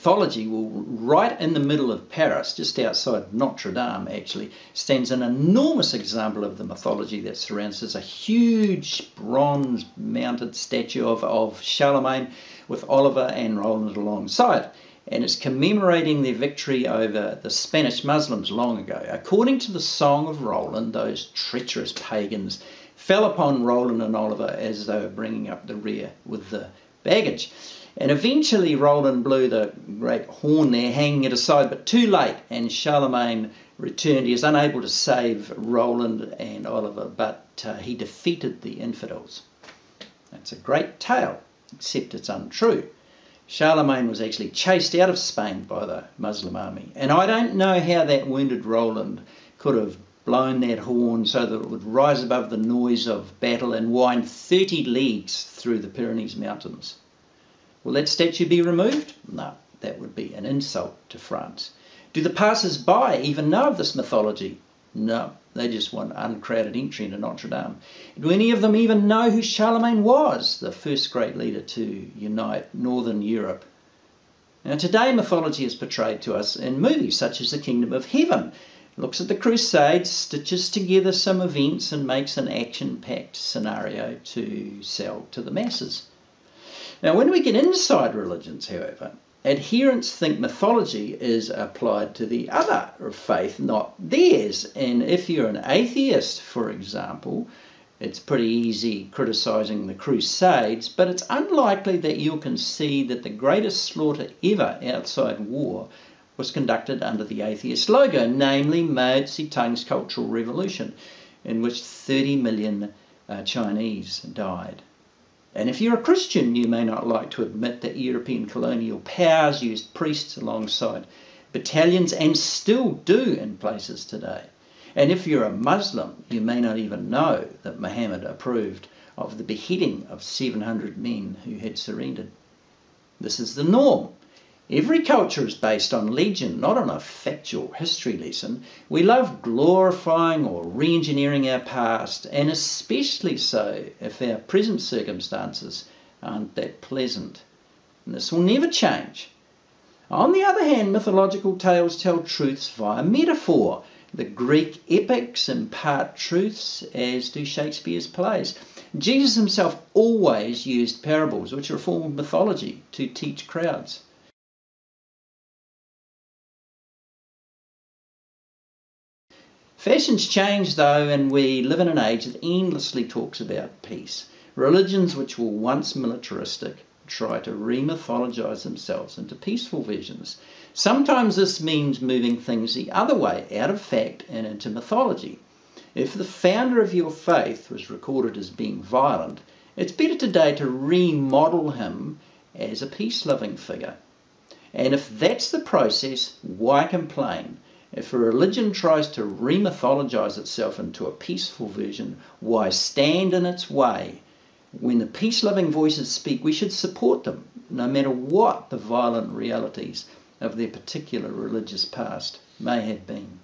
mythology, well, right in the middle of Paris, just outside Notre Dame actually, stands an enormous example of the mythology that surrounds us, a huge bronze mounted statue of Charlemagne with Oliver and Roland alongside. And it's commemorating their victory over the Spanish Muslims long ago. According to the Song of Roland, those treacherous pagans fell upon Roland and Oliver as they were bringing up the rear with the baggage. And eventually Roland blew the great horn there, hanging it aside, but too late, and Charlemagne returned. He was unable to save Roland and Oliver, but he defeated the infidels. That's a great tale, except it's untrue. Charlemagne was actually chased out of Spain by the Muslim army, and I don't know how that wounded Roland could have blown that horn so that it would rise above the noise of battle and wind 30 leagues through the Pyrenees mountains. Will that statue be removed? No, that would be an insult to France. Do the passers-by even know of this mythology? No, they just want uncrowded entry into Notre Dame. Do any of them even know who Charlemagne was, the first great leader to unite Northern Europe? Now, today mythology is portrayed to us in movies such as The Kingdom of Heaven. It looks at the Crusades, stitches together some events and makes an action-packed scenario to sell to the masses. Now, when we get inside religions, however, adherents think mythology is applied to the other faith, not theirs. And if you're an atheist, for example, it's pretty easy criticising the Crusades, but it's unlikely that you'll concede that the greatest slaughter ever outside war was conducted under the atheist logo, namely Mao Zedong's Cultural Revolution, in which 30 million Chinese died. And if you're a Christian, you may not like to admit that European colonial powers used priests alongside battalions, and still do in places today. And if you're a Muslim, you may not even know that Muhammad approved of the beheading of 700 men who had surrendered. This is the norm. Every culture is based on legend, not on a factual history lesson. We love glorifying or re-engineering our past, and especially so if our present circumstances aren't that pleasant. And this will never change. On the other hand, mythological tales tell truths via metaphor. The Greek epics impart truths, as do Shakespeare's plays. Jesus himself always used parables, which are a form of mythology, to teach crowds. Fashion's changed though, and we live in an age that endlessly talks about peace. Religions which were once militaristic try to re-mythologize themselves into peaceful visions. Sometimes this means moving things the other way, out of fact and into mythology. If the founder of your faith was recorded as being violent, it's better today to remodel him as a peace-loving figure. And if that's the process, why complain? If a religion tries to re-mythologize itself into a peaceful version, why stand in its way? When the peace-loving voices speak, we should support them, no matter what the violent realities of their particular religious past may have been.